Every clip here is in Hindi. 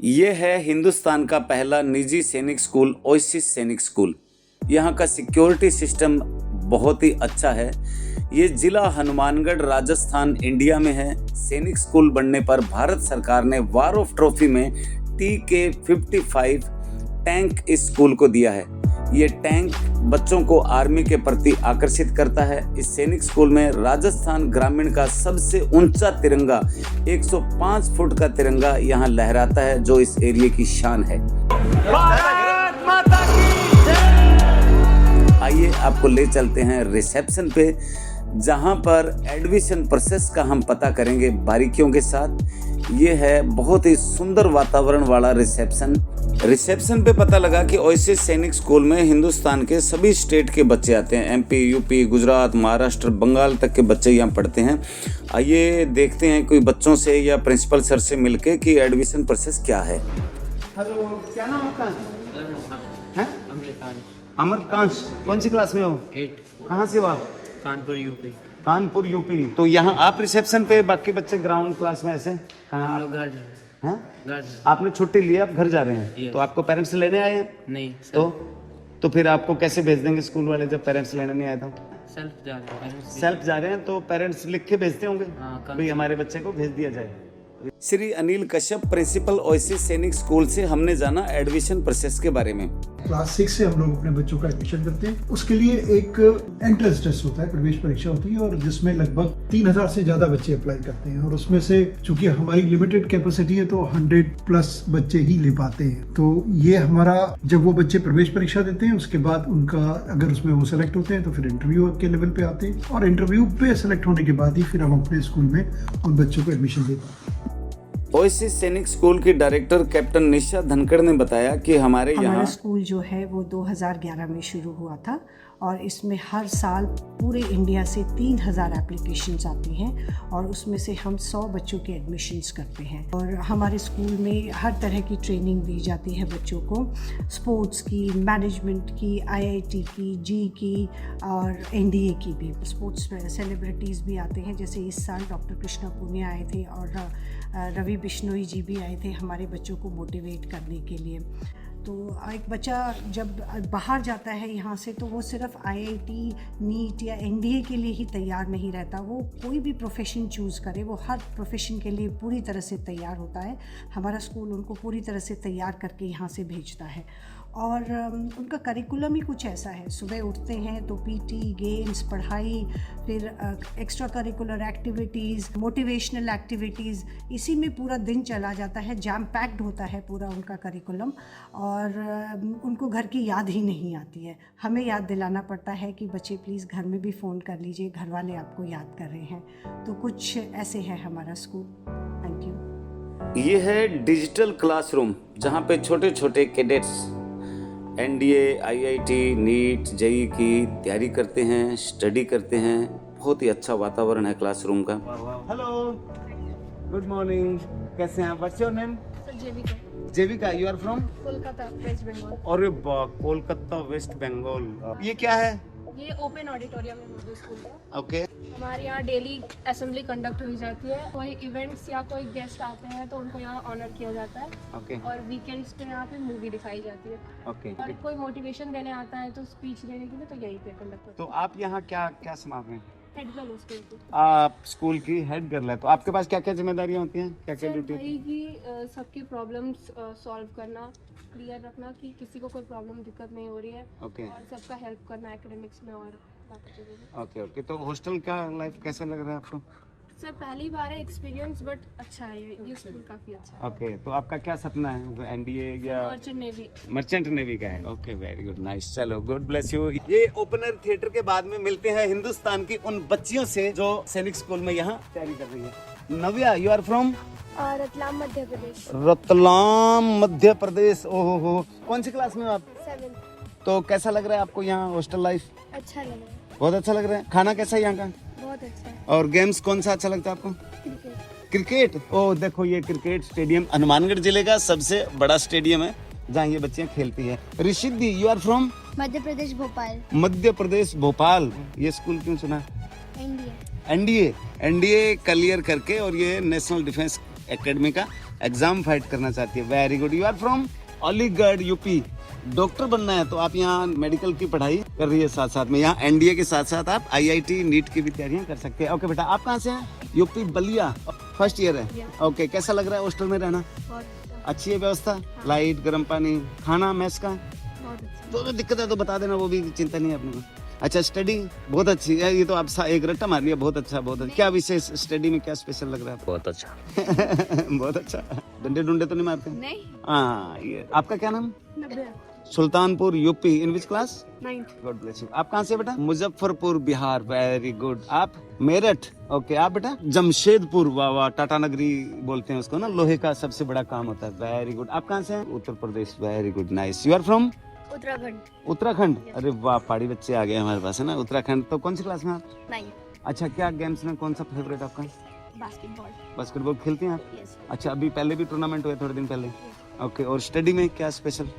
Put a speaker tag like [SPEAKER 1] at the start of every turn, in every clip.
[SPEAKER 1] ये है हिंदुस्तान का पहला निजी सैनिक स्कूल ओएसिस सैनिक स्कूल। यहाँ का सिक्योरिटी सिस्टम बहुत ही अच्छा है। ये जिला हनुमानगढ़ राजस्थान इंडिया में है। सैनिक स्कूल बनने पर भारत सरकार ने वार ऑफ ट्रॉफी में TK-55 टैंक इस स्कूल को दिया है। ये टैंक बच्चों को आर्मी के प्रति आकर्षित करता है। इस सैनिक स्कूल में राजस्थान ग्रामीण का सबसे ऊंचा तिरंगा 105 फुट का तिरंगा यहाँ लहराता है, जो इस एरिया की शान है। भारत माता की जय। आइए आपको ले चलते हैं रिसेप्शन पे, जहाँ पर एडमिशन प्रोसेस का हम पता करेंगे बारीकियों के साथ। ये है बहुत ही सुंदर वातावरण वाला रिसेप्शन पे पता लगा कि ओएसिस सैनिक स्कूल में हिंदुस्तान के सभी स्टेट के बच्चे आते हैं। MP, UP, गुजरात, महाराष्ट्र, बंगाल तक के बच्चे यहाँ पढ़ते हैं। आइए देखते हैं कोई बच्चों से या प्रिंसिपल सर से मिलके कि एडमिशन प्रोसेस क्या है।
[SPEAKER 2] हेलो, क्या नाम आपका है? अमरकांश। कौन सी क्लास में हो?
[SPEAKER 3] 8।
[SPEAKER 2] कहाँ से हो आप?
[SPEAKER 3] कानपुर यूपी।
[SPEAKER 2] कानपुर यूपी। तो यहाँ आप रिसेप्शन पे, बाकी बच्चे ग्राउंड क्लास में ऐसे?
[SPEAKER 3] हम लोग घर जा रहे हैं।
[SPEAKER 2] हैं?
[SPEAKER 3] घर जा
[SPEAKER 2] आपने छुट्टी ली, आप घर जा रहे हैं?
[SPEAKER 3] Yes.
[SPEAKER 2] तो आपको पेरेंट्स लेने आए हैं?
[SPEAKER 3] नहीं
[SPEAKER 2] तो फिर आपको कैसे भेज देंगे स्कूल वाले जब पेरेंट्स लेने नहीं आए तो?
[SPEAKER 3] सेल्फ जा रहे हैं।
[SPEAKER 2] सेल्फ जा रहे हैं तो पेरेंट्स लिख के भेजते होंगे
[SPEAKER 3] हाँ, कल
[SPEAKER 2] भाई हमारे बच्चे को भेज दिया जाए।
[SPEAKER 1] Shri Anil Kashyap, principal oasis Sainik school से हमने जाना एडमिशन प्रोसेस के बारे में।
[SPEAKER 4] क्लास 6 से हम लोग अपने बच्चों का एडमिशन करते हैं। उसके लिए एक एंट्रेंस टेस्ट होता है, प्रवेश परीक्षा होती है, और जिसमें लगभग 3000 से ज्यादा बच्चे अप्लाई करते हैं। और उसमें से चूंकि हमारी लिमिटेड कैपेसिटी है तो 100+ बच्चे ही ले पाते हैं। तो ये हमारा, जब वो बच्चे प्रवेश परीक्षा देते हैं उसके बाद उनका, अगर उसमें वो सेलेक्ट होते हैं तो फिर इंटरव्यू के लेवल पे आते हैं, और इंटरव्यू पे सेलेक्ट होने के बाद ही फिर हम अपने स्कूल में उन बच्चों को एडमिशन दे पाते हैं।
[SPEAKER 1] ओएसिस सैनिक स्कूल की डायरेक्टर कैप्टन निशा धनखड़ ने बताया कि हमारे यहाँ
[SPEAKER 5] स्कूल जो है वो 2011 में शुरू हुआ था, और इसमें हर साल पूरे इंडिया से 3000 एप्लीकेशंस आती हैं, और उसमें से हम 100 बच्चों के एडमिशन्स करते हैं। और हमारे स्कूल में हर तरह की ट्रेनिंग दी जाती है बच्चों को, स्पोर्ट्स की, मैनेजमेंट की, IIT की, जी की और NDA की भी। स्पोर्ट्स में सेलिब्रिटीज़ भी आते हैं, जैसे इस साल डॉक्टर कृष्णा पुनिया आए थे और रवि बिश्नोई जी भी आए थे हमारे बच्चों को मोटिवेट करने के लिए। तो एक बच्चा जब बाहर जाता है यहाँ से तो वो सिर्फ IIT, नीट या NDA के लिए ही तैयार नहीं रहता। वो कोई भी प्रोफेशन चूज़ करे, वो हर प्रोफेशन के लिए पूरी तरह से तैयार होता है। हमारा स्कूल उनको पूरी तरह से तैयार करके यहाँ से भेजता है। और उनका करिकुलम ही कुछ ऐसा है, सुबह उठते हैं तो PT, गेम्स, पढ़ाई, फिर extra curricular activities, motivational activities, इसी में पूरा दिन चला जाता है। जैम पैक्ड होता है पूरा उनका करिकुलम, और उनको घर की याद ही नहीं आती है। हमें याद दिलाना पड़ता है कि बच्चे प्लीज़ घर में भी फ़ोन कर लीजिए, घर वाले आपको याद कर रहे हैं। तो कुछ ऐसे है हमारा स्कूल। Thank you.
[SPEAKER 1] ये है डिजिटल क्लासरूम, जहाँ पे छोटे छोटे cadets NDA, IIT, NEET, JEE की तैयारी करते हैं, स्टडी करते हैं। बहुत ही अच्छा वातावरण है क्लासरूम का।
[SPEAKER 2] Hello, good morning. कैसे हैं? What's your name? Jevika. You are from
[SPEAKER 6] Kolkata, West Bengal.
[SPEAKER 2] और कोलकाता, वेस्ट बंगाल। ये क्या है?
[SPEAKER 6] ये ओपन ऑडिटोरियम है उर्दू स्कूल का।
[SPEAKER 2] ओके।
[SPEAKER 6] हमारे यहाँ डेली असेंबली कंडक्ट हुई जाती है। कोई इवेंट्स या कोई गेस्ट आते हैं तो उनको यहाँ ऑनर किया जाता है।
[SPEAKER 2] ओके।
[SPEAKER 6] और वीकेंड्स पे यहाँ पे मूवी दिखाई जाती है।
[SPEAKER 2] ओके।
[SPEAKER 6] और कोई मोटिवेशन देने आता है तो स्पीच देने के लिए तो यहीं पे कंडक्ट होता
[SPEAKER 2] तो आप यहाँ क्या क्या संभाल रहे हैं?
[SPEAKER 6] है। हेड गर्ल हो स्कूल की।
[SPEAKER 2] आप स्कूल की हेड गर्ल है, तो आपके पास क्या क्या जिम्मेदारियाँ होती हैं, क्या क्या
[SPEAKER 6] सर
[SPEAKER 2] ड्यूटी?
[SPEAKER 6] वही कि सबकी प्रॉब्लम्स सॉल्व करना, क्लियर रखना कि किसी को कोई प्रॉब्लम दिक्कत नहीं हो रही है।
[SPEAKER 2] ओके।
[SPEAKER 6] और सबका हेल्प करना एकेडमिक्स में और बाकी चीज़ों में।
[SPEAKER 2] Okay okay. तो हॉस्टल का लाइफ कैसा लग रहा है आपको?
[SPEAKER 6] सर पहली बार है एक्सपीरियंस, बट अच्छा है ये स्कूल काफ़ी अच्छा है।
[SPEAKER 2] ओके। तो आपका क्या सपना है, NDA या
[SPEAKER 6] मर्चेंट नेवी?
[SPEAKER 2] मर्चेंट नेवी का है। Okay, very good, nice. चलो, गुड ब्लेस यू। ये ओपन एयर थिएटर के बाद में मिलते हैं हिंदुस्तान की उन बच्चियों से जो सैनिक स्कूल में यहाँ तैयारी कर रही है। नव्या, you are from?
[SPEAKER 6] Ratlam, Madhya Pradesh.
[SPEAKER 2] Ratlam, Madhya Pradesh. ओहो हो, कौन सी क्लास में हो आप?
[SPEAKER 6] 7।
[SPEAKER 2] तो कैसा लग रहा है आपको यहाँ हॉस्टल लाइफ?
[SPEAKER 6] अच्छा लगा।
[SPEAKER 2] बहुत अच्छा लग रहा है। खाना कैसा है यहाँ का?
[SPEAKER 6] बहुत अच्छा है।
[SPEAKER 2] और गेम्स कौन सा अच्छा लगता है आपको? क्रिकेट। ओह देखो, ये क्रिकेट स्टेडियम हनुमानगढ़ जिले का सबसे बड़ा स्टेडियम है जहाँ ये बच्चियाँ खेलती है। ऋषिद्धि, you are from?
[SPEAKER 6] Madhya Pradesh, Bhopal.
[SPEAKER 2] Madhya Pradesh, Bhopal. ये स्कूल क्यों चुना?
[SPEAKER 6] इंडिया।
[SPEAKER 2] NDA क्लियर करके, और ये नेशनल डिफेंस एकेडमी का एग्जाम फाइट करना चाहती है। Very good. You are from Aligarh UP. Doctor बनना है तो आप यहाँ मेडिकल की पढ़ाई कर रही है, साथ साथ में यहाँ एनडीए के साथ साथ आप आईआईटी नीट की भी तैयारियां कर सकते हैं। ओके बेटा, आप कहाँ से हैं? यूपी बलिया, फर्स्ट ईयर है। ओके, कैसा लग रहा है हॉस्टल में रहना? अच्छी है व्यवस्था, लाइट, गर्म पानी, खाना मेस का? तो दिक्कत है तो बता देना, वो भी चिंता नहीं है अपने को। अच्छा, स्टडी बहुत अच्छी है। ये तो आप एक रट्टा मार लिया। बहुत अच्छा, बहुत अच्छा। क्या विशेष स्टडी में क्या स्पेशल लग रहा है?
[SPEAKER 3] बहुत अच्छा।
[SPEAKER 2] बहुत अच्छा। डंडे डुंडे तो नहीं मारते?
[SPEAKER 6] नहीं।
[SPEAKER 2] हाँ, ये आपका क्या नाम? Sultanpur UP. In which class?
[SPEAKER 6] 9th।
[SPEAKER 2] God bless you. आप कहाँ से बेटा? मुजफ्फरपुर बिहार। Very good. आप? मेरठ। ओके, आप बेटा? जमशेदपुर। वाह वाह, टाटा नगरी बोलते हैं उसको ना, लोहे का सबसे बड़ा काम होता है। Very good. आप कहाँ से हैं? Uttar Pradesh. Very good, nice. You are from?
[SPEAKER 6] Uttarakhand.
[SPEAKER 2] Uttarakhand. अरे वाह, पहाड़ी बच्चे आ गए हमारे पास, है ना। उत्तराखंड। तो कौन सी क्लास में आप?
[SPEAKER 6] 9th।
[SPEAKER 2] अच्छा, क्या गेम्स में कौन सा फेवरेट आपका?
[SPEAKER 6] बास्केटबॉल।
[SPEAKER 2] बास्केटबॉल खेलती हैं आप?
[SPEAKER 6] यस।
[SPEAKER 2] अच्छा, अभी पहले भी टूर्नामेंट हुए थोड़े दिन पहले? ओके, और स्टडी में क्या स्पेशल?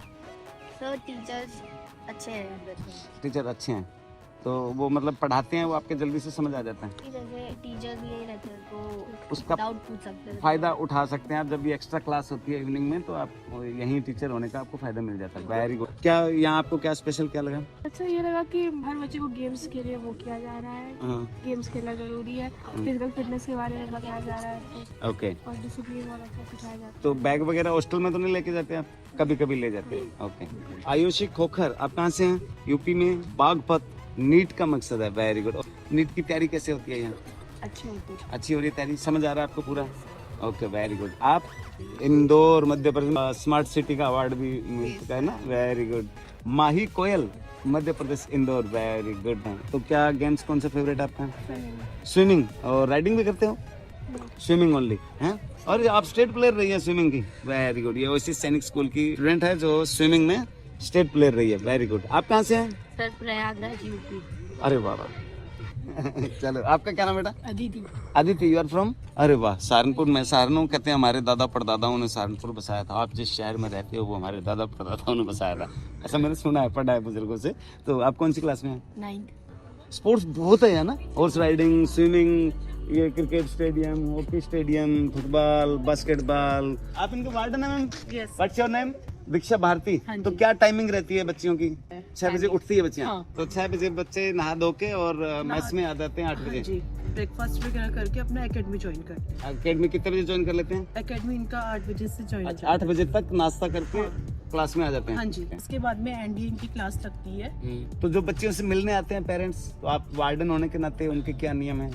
[SPEAKER 6] सर टीचर्स अच्छे हैं।
[SPEAKER 2] टीचर अच्छे हैं तो वो मतलब पढ़ाते हैं, वो आपके जल्दी से समझ आ जाता है?
[SPEAKER 6] जैसे टीचर्स यही रहते हैं तो
[SPEAKER 2] उसका
[SPEAKER 6] डाउट पूछ सकते हैं।
[SPEAKER 2] फायदा उठा सकते हैं आप। जब भी एक्स्ट्रा क्लास होती है इवनिंग में तो आप यहीं टीचर होने का आपको फायदा मिल जाता है। Very good. क्या यहाँ आपको क्या स्पेशल क्या लगा?
[SPEAKER 7] अच्छा ये लगा कि हर बच्चे को गेम्स के लिए वो किया जा रहा है।
[SPEAKER 2] हाँ।
[SPEAKER 7] गेम्स खेलना जरूरी है। फिजिकल फिटनेस के बारे में बताया जा रहा है
[SPEAKER 2] ओके।
[SPEAKER 7] और डिसिप्लिन और अच्छा सिखाया जाता है।
[SPEAKER 2] तो बैग वगैरह हॉस्टल में तो नहीं लेके जाते आप? कभी कभी ले जाते हैं। ओके। आयुषी खोखर, आप कहाँ से हैं? यूपी में बागपत। नीट का मकसद है। Very good. नीट की तैयारी कैसे होती है यहाँ?
[SPEAKER 7] अच्छी होती है।
[SPEAKER 2] अच्छी हो रही है तैयारी? समझ आ रहा है आपको पूरा? Okay, very good. आप? इंदौर मध्य प्रदेश स्मार्ट सिटी का अवार्ड भी मिल चुका है ना। Very good. Mahi Koyal, Madhya Pradesh, Indore. Very good. तो क्या गेम्स कौन सा फेवरेट आपका? स्विमिंग। और राइडिंग भी करते हो? स्विमिंग ओनली है? और आप स्टेट प्लेयर रही है स्विमिंग की? Very good. ये ओएसिस सैनिक स्कूल की स्टूडेंट है जो स्विमिंग में स्टेट प्लेयर रही है। Very good. आप कहाँ से हैं?
[SPEAKER 7] Sir Prayagraj UP.
[SPEAKER 2] अरे वाह वाह। चलो, आपका क्या नाम बेटा?
[SPEAKER 7] Aditi.
[SPEAKER 2] Aditya. You are from? अरे वाह, सहारनपुर में। सहारनपुर कहते हैं हमारे दादा परदादाओं ने सहारनपुर बसाया था। आप जिस शहर में रहते हो वो हमारे दादा परदादाओं ने बसाया था, ऐसा मैंने सुना है, पढ़ा है बुजुर्गों से। तो आप कौन सी क्लास में हैं?
[SPEAKER 7] 9th।
[SPEAKER 2] स्पोर्ट्स बहुत है ना, हॉर्स राइडिंग, स्विमिंग, ये cricket stadium, hockey stadium, football, basketball. आप इनके वार्डन हैं ma'am?
[SPEAKER 7] Yes.
[SPEAKER 2] What's your name? Diksha Bharti.
[SPEAKER 7] हाँ जी।
[SPEAKER 2] तो क्या टाइमिंग रहती है बच्चियों की? 6 बजे उठती है बच्चियाँ?
[SPEAKER 7] हाँ।
[SPEAKER 2] तो 6 बजे बच्चे नहा धो के और मैस में आ जाते हैं 8 बजे?
[SPEAKER 8] जी, ब्रेकफास्ट वगैरह करके अपना एकेडमी ज्वाइन करते हैं।
[SPEAKER 2] अकेडमी कितने बजे ज्वाइन कर लेते हैं?
[SPEAKER 8] एकेडमी इनका 8 बजे से ज्वाइन
[SPEAKER 2] अच्छा, 8 बजे तक नाश्ता करके क्लास में आ जाते हैं?
[SPEAKER 8] हाँ जी। इसके बाद में एनडीए की क्लास लगती है।
[SPEAKER 2] तो जो बच्चियों से मिलने आते हैं पेरेंट्स, तो आप वार्डन होने के नाते उनके क्या नियम है?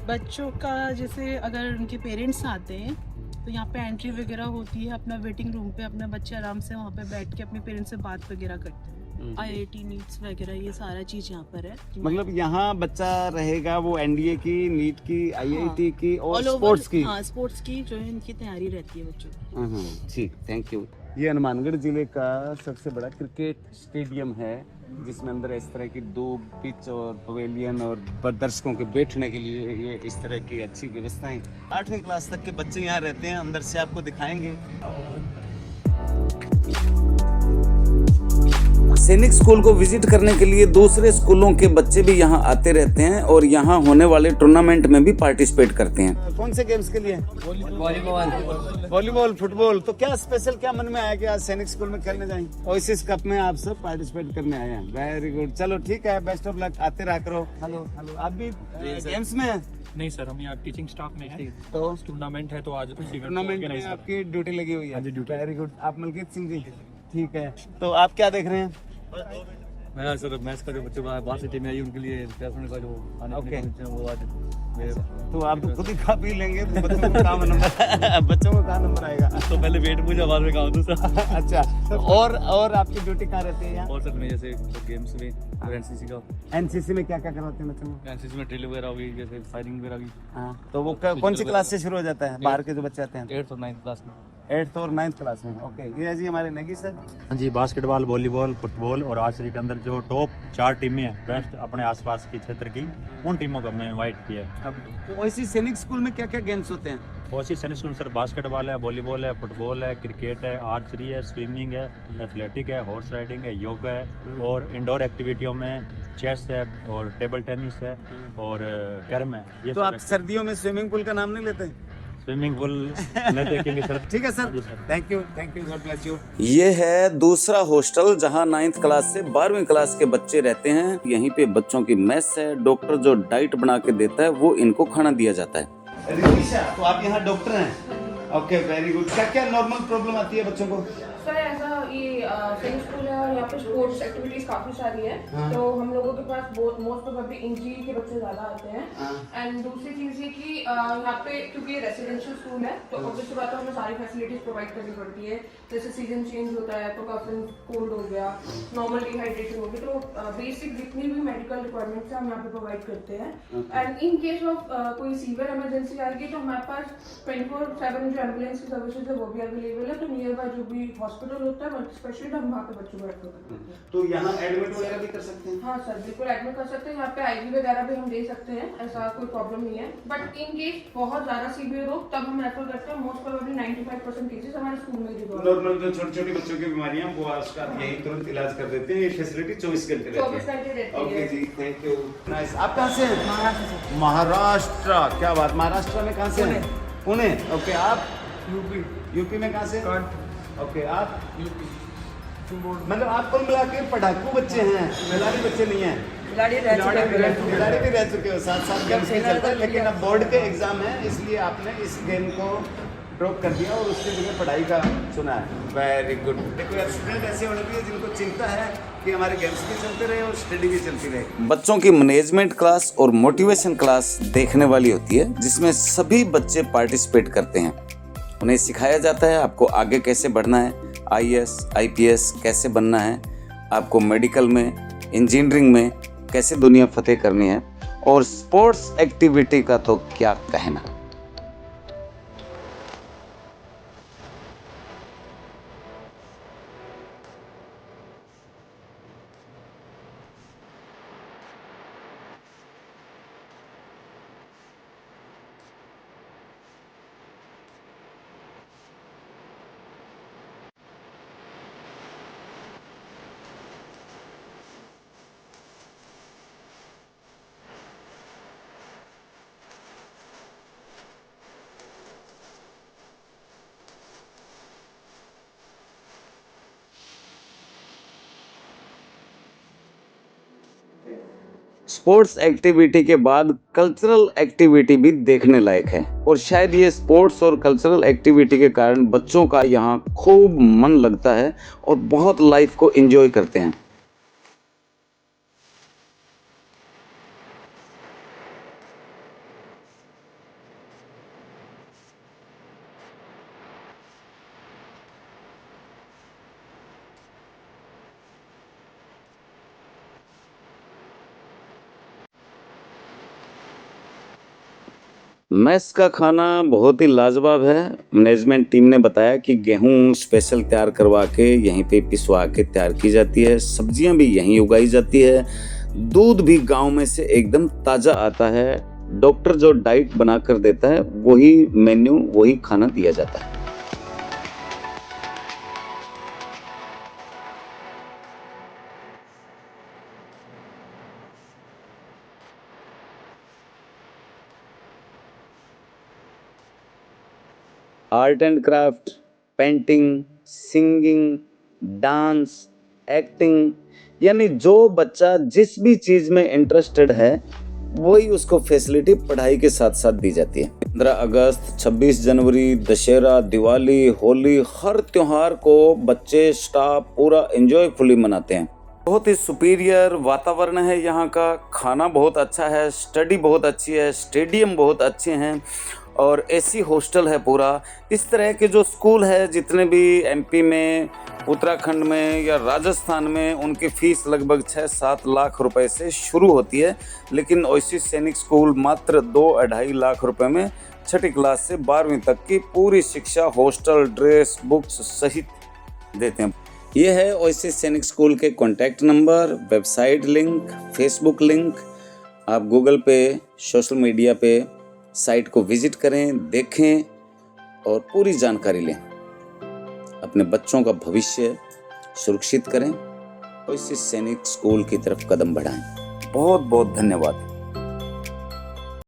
[SPEAKER 8] बच्चों का जैसे अगर उनके पेरेंट्स आते हैं तो यहाँ पे एंट्री वगैरह होती है, अपना वेटिंग रूम पे अपना बच्चे आराम से वहाँ पे बैठ के अपने पेरेंट्स से बात वगैरह करते हैं। आईआईटी नीट्स वगैरह ये सारा चीज यहाँ पर है।
[SPEAKER 2] मतलब यहाँ बच्चा रहेगा वो एनडीए की, नीट की, आईआईटी की और
[SPEAKER 8] All over-
[SPEAKER 2] स्पोर्ट्स की?
[SPEAKER 8] हाँ, स्पोर्ट्स की जो है इनकी तैयारी रहती है बच्चों की।
[SPEAKER 2] ठीक, थैंक यू। ये हनुमानगढ़ जिले का सबसे बड़ा क्रिकेट स्टेडियम है जिसमें अंदर इस तरह की 2 पिच और पवेलियन और दर्शकों के बैठने के लिए ये इस तरह की अच्छी व्यवस्थाएं। 8वीं क्लास तक के बच्चे यहाँ रहते हैं। अंदर से आपको दिखाएंगे।
[SPEAKER 1] सैनिक स्कूल को विजिट करने के लिए दूसरे स्कूलों के बच्चे भी यहाँ आते रहते हैं और यहाँ होने वाले टूर्नामेंट में भी पार्टिसिपेट करते हैं।
[SPEAKER 2] कौन से गेम्स के लिए? Volleyball, football. तो क्या स्पेशल क्या मन में आया कि आज सैनिक स्कूल में खेलने जाएं? ओएसिस कप में आप सब पार्टिसिपेट करने आए हैं। Very good. चलो ठीक है, बेस्ट ऑफ लक। आते रहा करो। Hello hello. आप भी गेम्स में हैं?
[SPEAKER 9] नहीं सर, हम यहाँ टीचिंग स्टाफ में हैं।
[SPEAKER 2] तो
[SPEAKER 9] टूर्नामेंट है तो आज
[SPEAKER 2] टूर्नामेंट में आपकी ड्यूटी लगी हुई है? Very good. आप मलकीत सिंह जी, ठीक है। तो आप क्या देख रहे हैं?
[SPEAKER 9] मैं सर मैच का जो बच्चों का बाहर से टीम आई उनके लिए रिफ्रेशमेंट का जो खाने वो आज
[SPEAKER 2] तो आप खुद ही खा पी लेंगे तो बच्चों को कहाँ नंबर बच्चों को कहाँ नंबर आएगा?
[SPEAKER 9] तो पहले वेट मुझे बाद में काम दूसरा।
[SPEAKER 2] अच्छा, और आपकी ड्यूटी कहाँ रहती है यहाँ?
[SPEAKER 9] और सर मैं जैसे गेम्स में और एनसीसी का।
[SPEAKER 2] एनसीसी में क्या क्या करवाते हैं बच्चों को?
[SPEAKER 9] एनसीसी में ड्रिल वगैरह होगी, जैसे फायरिंग वगैरह की।
[SPEAKER 2] हाँ, तो वो कौन सी क्लास से शुरू हो जाता है? बाहर के जो बच्चे आते हैं
[SPEAKER 9] 8th और 9th क्लास में।
[SPEAKER 2] 8th और 9th क्लास में। ओके, ये जी हमारे नेगी सर।
[SPEAKER 10] हाँ जी, बास्केटबॉल, वॉलीबॉल, फुटबॉल और आर्चरी के अंदर जो टॉप 4 टीमें हैं बेस्ट अपने आसपास की क्षेत्र की, उन टीमों को हमने इनवाइट किया है।
[SPEAKER 2] तो वैसे सैनिक स्कूल में क्या क्या गेम्स होते हैं?
[SPEAKER 10] Oasis Sainik school sir basketball है, वॉलीबॉल है, फुटबॉल है, क्रिकेट है, आर्चरी है, स्विमिंग है, एथलेटिक है, हॉर्स राइडिंग है, योगा है और इंडोर एक्टिविटियों में चेस है और टेबल टेनिस है और कैरम है। ये
[SPEAKER 2] तो आप सर्दियों में स्विमिंग पूल का नाम नहीं लेते?
[SPEAKER 10] स्विमिंग पूल में देखेंगे सर।
[SPEAKER 2] ठीक है sir, thank you, God bless you.
[SPEAKER 1] ये है दूसरा हॉस्टल जहां 9th क्लास से 12वीं क्लास के बच्चे रहते हैं। यहीं पे बच्चों की मेस है। डॉक्टर जो डाइट बना के देता है वो इनको खाना दिया जाता है।
[SPEAKER 2] रितिशा, तो आप यहाँ डॉक्टर हैं? Okay, very good. क्या क्या नॉर्मल प्रॉब्लम आती है बच्चों को?
[SPEAKER 6] सर ऐसा ये सैनिक स्कूल है और यहाँ पे स्पोर्ट्स एक्टिविटीज काफी सारी है। तो हम लोगों के पास मोस्ट प्रोबेबली इंजरी के बच्चे ज्यादा आते हैं। एंड दूसरी चीज ये कि यहाँ पे क्योंकि ये रेसिडेंशियल स्कूल है तो ऑब्वियसली बात है हमें सारी फैसिलिटीज प्रोवाइड करनी पड़ती है। जैसे सीजन चेंज होता है तो काफी कोल्ड हो गया, नॉर्मल डिहाइड्रेशन हो गई, तो बेसिक जितनी भी मेडिकल रिक्वायरमेंट्स है हम यहाँ पे प्रोवाइड करते हैं। एंड इन केस ऑफ कोई सीवियर इमरजेंसी आएगी तो हमारे पास 24/7 जो एम्बुलेंस की सर्विसेज है वो भी अवेलेबल है। तो नियर बाय जो भी हॉस्पिटल होता है स्पेशली हम वहाँ पे बच्चों को रेफर करते हैं।
[SPEAKER 2] तो यहाँ एडमिट वगैरह भी कर सकते हैं?
[SPEAKER 6] हाँ सर, बिल्कुल एडमिट कर सकते हैं। यहाँ पे आईवी वगैरह भी हम दे सकते हैं, ऐसा कोई प्रॉब्लम नहीं है। बट इन केस बहुत ज्यादा सीवियर हो तब हम रेफर करते हैं। मोस्ट प्रोबेबली 95% केसेस हमारे स्कूल में ही
[SPEAKER 2] नॉर्मल जो छोटे छोटे बच्चों की बीमारियां वो उसका यही तुरंत इलाज कर देते हैं। ये फैसिलिटी 24 घंटे रहती है।
[SPEAKER 6] 24 घंटे रहती है।
[SPEAKER 2] ओके जी, थैंक यू, नाइस। आप कहाँ से हैं? महाराष्ट्र। क्या बात, महाराष्ट्र में कहाँ से हैं? पुणे। ओके, आप? यूपी में कहाँ से? ओके, आप? मतलब आप कुल मिला के पढ़ाकू बच्चे हैं, खिलाड़ी बच्चे नहीं हैं। खिलाड़ी भी रह चुके हो, साथ साथ गेम्स भी चलता है, लेकिन अब बोर्ड के एग्जाम है इसलिए आपने इस गेम को ड्रॉप कर दिया और उसके लिए पढ़ाई का चुना है। Very good. देखो स्टूडेंट ऐसे होने चाहिए जिनको चिंता है कि हमारे गेम्स भी चलते रहे और स्टडी भी चलती रहे।
[SPEAKER 1] बच्चों की मैनेजमेंट क्लास और मोटिवेशन क्लास देखने वाली होती है जिसमें सभी बच्चे पार्टिसिपेट करते हैं। उन्हें सिखाया जाता है आपको आगे कैसे बढ़ना है, IAS, IPS कैसे बनना है, आपको मेडिकल में, इंजीनियरिंग में कैसे दुनिया फतेह करनी है, और स्पोर्ट्स एक्टिविटी का तो क्या कहना। स्पोर्ट्स एक्टिविटी के बाद कल्चरल एक्टिविटी भी देखने लायक है और शायद ये स्पोर्ट्स और कल्चरल एक्टिविटी के कारण बच्चों का यहाँ खूब मन लगता है और बहुत लाइफ को एंजॉय करते हैं। मेस का खाना बहुत ही लाजवाब है। मैनेजमेंट टीम ने बताया कि गेहूं स्पेशल तैयार करवा के यहीं पे पिसवा के तैयार की जाती है, सब्जियां भी यहीं उगाई जाती है, दूध भी गांव में से एकदम ताज़ा आता है। डॉक्टर जो डाइट बना कर देता है वही मेन्यू, वही खाना दिया जाता है। Art and craft, painting, singing, dance, acting, यानी जो बच्चा जिस भी चीज में इंटरेस्टेड है वही उसको फैसिलिटी पढ़ाई के साथ साथ दी जाती है। 15 अगस्त, 26 जनवरी, दशहरा, दिवाली, होली, हर त्योहार को बच्चे, स्टाफ पूरा एंजॉयफुली मनाते हैं। बहुत ही सुपीरियर वातावरण है यहाँ का, खाना बहुत अच्छा है, स्टडी बहुत अच्छी है, स्टेडियम बहुत अच्छे हैं और एसी हॉस्टल है पूरा। इस तरह के जो स्कूल है जितने भी MP में, उत्तराखंड में या राजस्थान में, उनकी फ़ीस लगभग 6-7 लाख रुपए से शुरू होती है, लेकिन ओएसिस सैनिक स्कूल मात्र 2-2.5 लाख रुपए में 6ठी क्लास से 12वीं तक की पूरी शिक्षा, हॉस्टल, ड्रेस, बुक्स सहित देते हैं। ये है ओएसिस सैनिक स्कूल के contact number, website link, Facebook link. आप गूगल पे, सोशल मीडिया पे साइट को विजिट करें, देखें और पूरी जानकारी लें। अपने बच्चों का भविष्य सुरक्षित करें और इस सैनिक स्कूल की तरफ कदम बढ़ाएं। बहुत बहुत धन्यवाद।